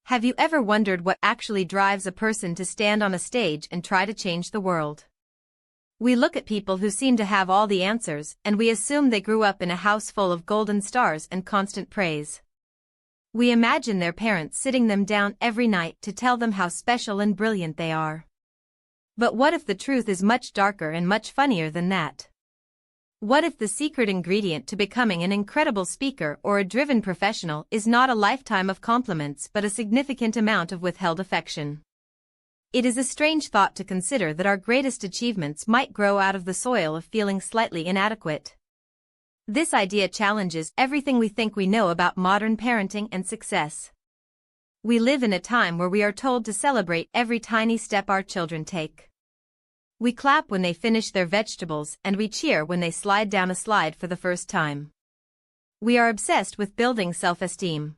Have you ever wondered what actually drives a person to stand on a stage and try to change the world? We look at people who seem to have all the answers, and we assume they grew up in a house full of golden stars and constant praise. We imagine their parents sitting them down every night to tell them how special and brilliant they are. But what if the truth is much darker and much funnier than that? What if the secret ingredient to becoming an incredible speaker or a driven professional is not a lifetime of compliments but a significant amount of withheld affection? It is a strange thought to consider that our greatest achievements might grow out of the soil of feeling slightly inadequate. This idea challenges everything we think we know about modern parenting and success. We live in a time where we are told to celebrate every tiny step our children take. We clap when they finish their vegetables and we cheer when they slide down a slide for the first time. We are obsessed with building self-esteem.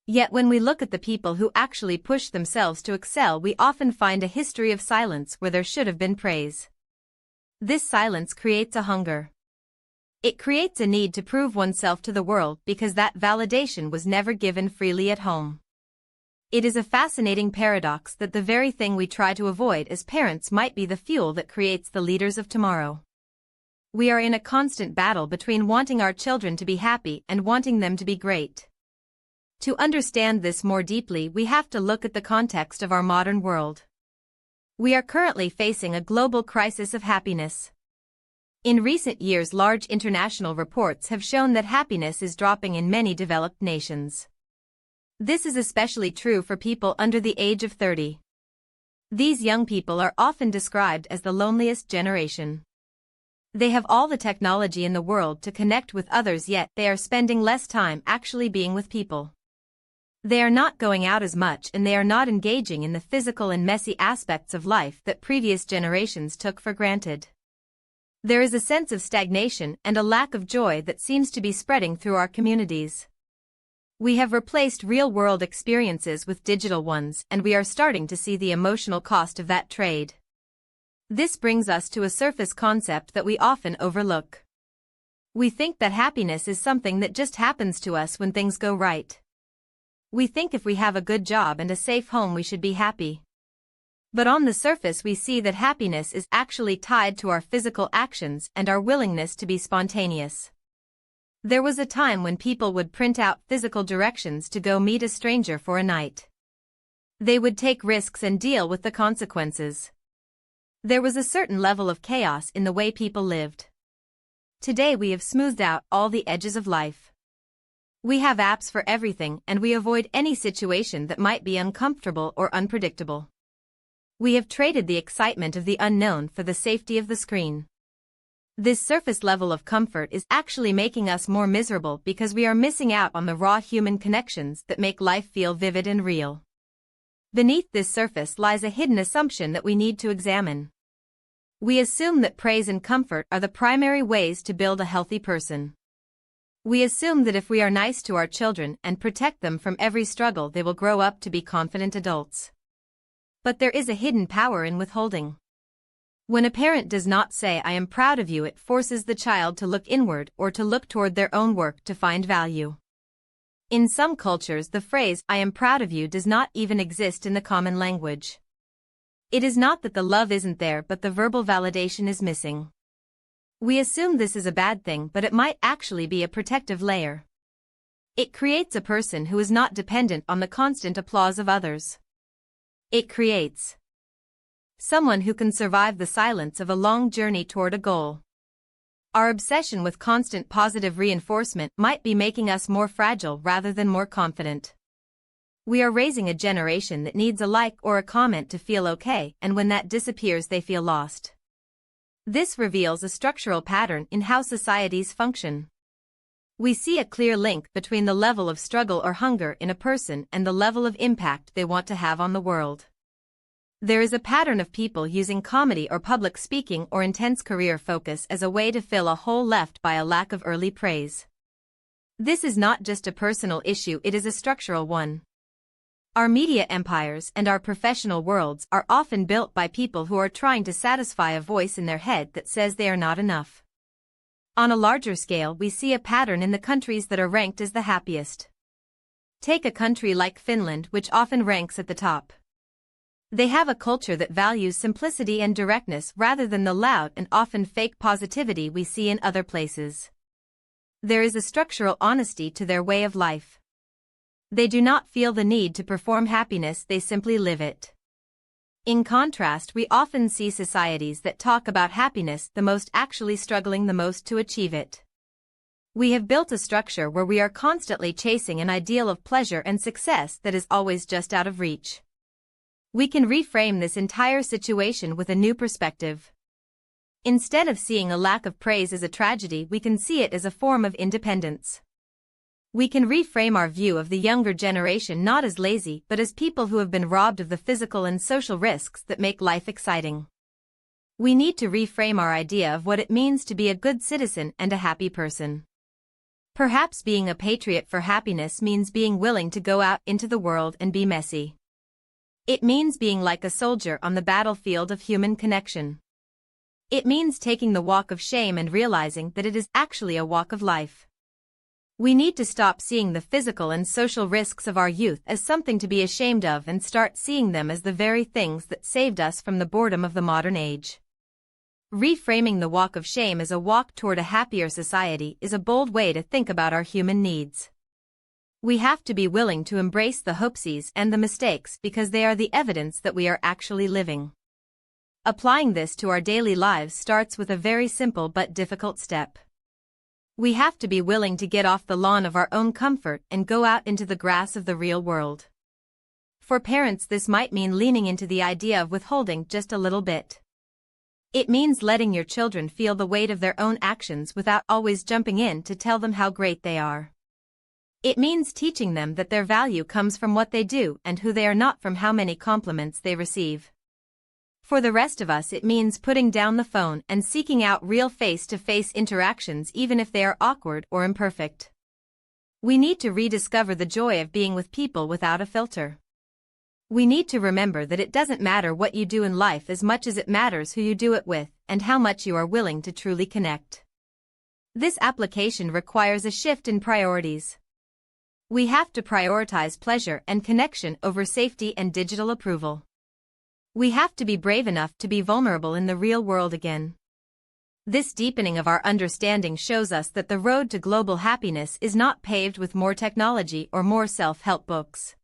Yet when we look at the people who actually push themselves to excel, we often find a history of silence where there should have been praise. This silence creates a hunger. It creates a need to prove oneself to the world because that validation was never given freely at home. It is a fascinating paradox that the very thing we try to avoid as parents might be the fuel that creates the leaders of tomorrow. We are in a constant battle between wanting our children to be happy and wanting them to be great. To understand this more deeply, we have to look at the context of our modern world. We are currently facing a global crisis of happiness. In recent years, large international reports have shown that happiness is dropping in many developed nations. This is especially true for people under the age of 30. These young people are often described as the loneliest generation. They have all the technology in the world to connect with others, yet they are spending less time actually being with people. They are not going out as much and they are not engaging in the physical and messy aspects of life that previous generations took for granted. There is a sense of stagnation and a lack of joy that seems to be spreading through our communities. We have replaced real-world experiences with digital ones, and we are starting to see the emotional cost of that trade. This brings us to a surface concept that we often overlook. We think that happiness is something that just happens to us when things go right. We think if we have a good job and a safe home we should be happy. But on the surface we see that happiness is actually tied to our physical actions and our willingness to be spontaneous. There was a time when people would print out physical directions to go meet a stranger for a night. They would take risks and deal with the consequences. There was a certain level of chaos in the way people lived. Today we have smoothed out all the edges of life. We have apps for everything and we avoid any situation that might be uncomfortable or unpredictable. We have traded the excitement of the unknown for the safety of the screen. This surface level of comfort is actually making us more miserable because we are missing out on the raw human connections that make life feel vivid and real. Beneath this surface lies a hidden assumption that we need to examine. We assume that praise and comfort are the primary ways to build a healthy person. We assume that if we are nice to our children and protect them from every struggle, they will grow up to be confident adults. But there is a hidden power in withholding. When a parent does not say, "I am proud of you," it forces the child to look inward or to look toward their own work to find value. In some cultures, the phrase, "I am proud of you," does not even exist in the common language. It is not that the love isn't there, but the verbal validation is missing. We assume this is a bad thing, but it might actually be a protective layer. It creates a person who is not dependent on the constant applause of others. It creates someone who can survive the silence of a long journey toward a goal. Our obsession with constant positive reinforcement might be making us more fragile rather than more confident. We are raising a generation that needs a like or a comment to feel okay, and when that disappears they feel lost. This reveals a structural pattern in how societies function. We see a clear link between the level of struggle or hunger in a person and the level of impact they want to have on the world. There is a pattern of people using comedy or public speaking or intense career focus as a way to fill a hole left by a lack of early praise. This is not just a personal issue, it is a structural one. Our media empires and our professional worlds are often built by people who are trying to satisfy a voice in their head that says they are not enough. On a larger scale, we see a pattern in the countries that are ranked as the happiest. Take a country like Finland, which often ranks at the top. They have a culture that values simplicity and directness rather than the loud and often fake positivity we see in other places. There is a structural honesty to their way of life. They do not feel the need to perform happiness, they simply live it. In contrast, we often see societies that talk about happiness the most actually struggling the most to achieve it. We have built a structure where we are constantly chasing an ideal of pleasure and success that is always just out of reach. We can reframe this entire situation with a new perspective. Instead of seeing a lack of praise as a tragedy, we can see it as a form of independence. We can reframe our view of the younger generation not as lazy but as people who have been robbed of the physical and social risks that make life exciting. We need to reframe our idea of what it means to be a good citizen and a happy person. Perhaps being a patriot for happiness means being willing to go out into the world and be messy. It means being like a soldier on the battlefield of human connection. It means taking the walk of shame and realizing that it is actually a walk of life. We need to stop seeing the physical and social risks of our youth as something to be ashamed of and start seeing them as the very things that saved us from the boredom of the modern age. Reframing the walk of shame as a walk toward a happier society is a bold way to think about our human needs. We have to be willing to embrace the hoopsies and the mistakes because they are the evidence that we are actually living. Applying this to our daily lives starts with a very simple but difficult step. We have to be willing to get off the lawn of our own comfort and go out into the grass of the real world. For parents, this might mean leaning into the idea of withholding just a little bit. It means letting your children feel the weight of their own actions without always jumping in to tell them how great they are. It means teaching them that their value comes from what they do and who they are, not from how many compliments they receive. For the rest of us, it means putting down the phone and seeking out real face-to-face interactions even if they are awkward or imperfect. We need to rediscover the joy of being with people without a filter. We need to remember that it doesn't matter what you do in life as much as it matters who you do it with and how much you are willing to truly connect. This application requires a shift in priorities. We have to prioritize pleasure and connection over safety and digital approval. We have to be brave enough to be vulnerable in the real world again. This deepening of our understanding shows us that the road to global happiness is not paved with more technology or more self-help books.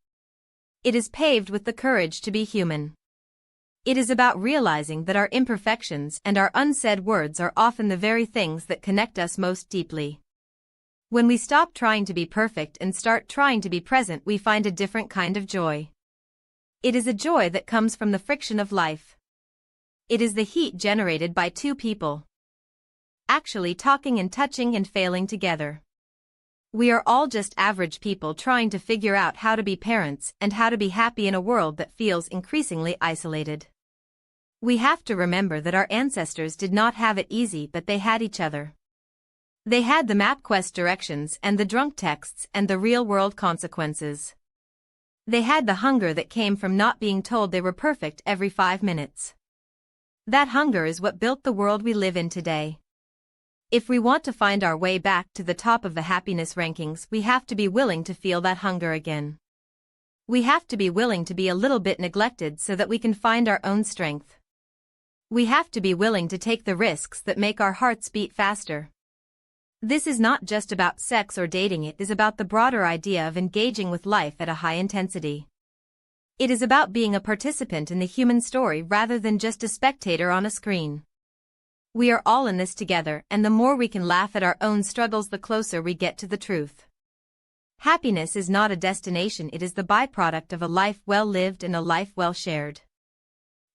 It is paved with the courage to be human. It is about realizing that our imperfections and our unsaid words are often the very things that connect us most deeply. When we stop trying to be perfect and start trying to be present, we find a different kind of joy. It is a joy that comes from the friction of life. It is the heat generated by two people actually talking and touching and failing together. We are all just average people trying to figure out how to be parents and how to be happy in a world that feels increasingly isolated. We have to remember that our ancestors did not have it easy, but they had each other. They had the MapQuest directions and the drunk texts and the real-world consequences. They had the hunger that came from not being told they were perfect every 5 minutes. That hunger is what built the world we live in today. If we want to find our way back to the top of the happiness rankings, we have to be willing to feel that hunger again. We have to be willing to be a little bit neglected so that we can find our own strength. We have to be willing to take the risks that make our hearts beat faster. This is not just about sex or dating, it is about the broader idea of engaging with life at a high intensity. It is about being a participant in the human story rather than just a spectator on a screen. We are all in this together, and the more we can laugh at our own struggles, the closer we get to the truth. Happiness is not a destination, it is the byproduct of a life well lived and a life well shared.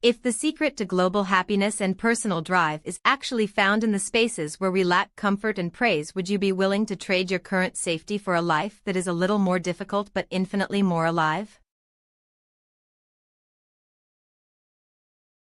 If the secret to global happiness and personal drive is actually found in the spaces where we lack comfort and praise, would you be willing to trade your current safety for a life that is a little more difficult but infinitely more alive?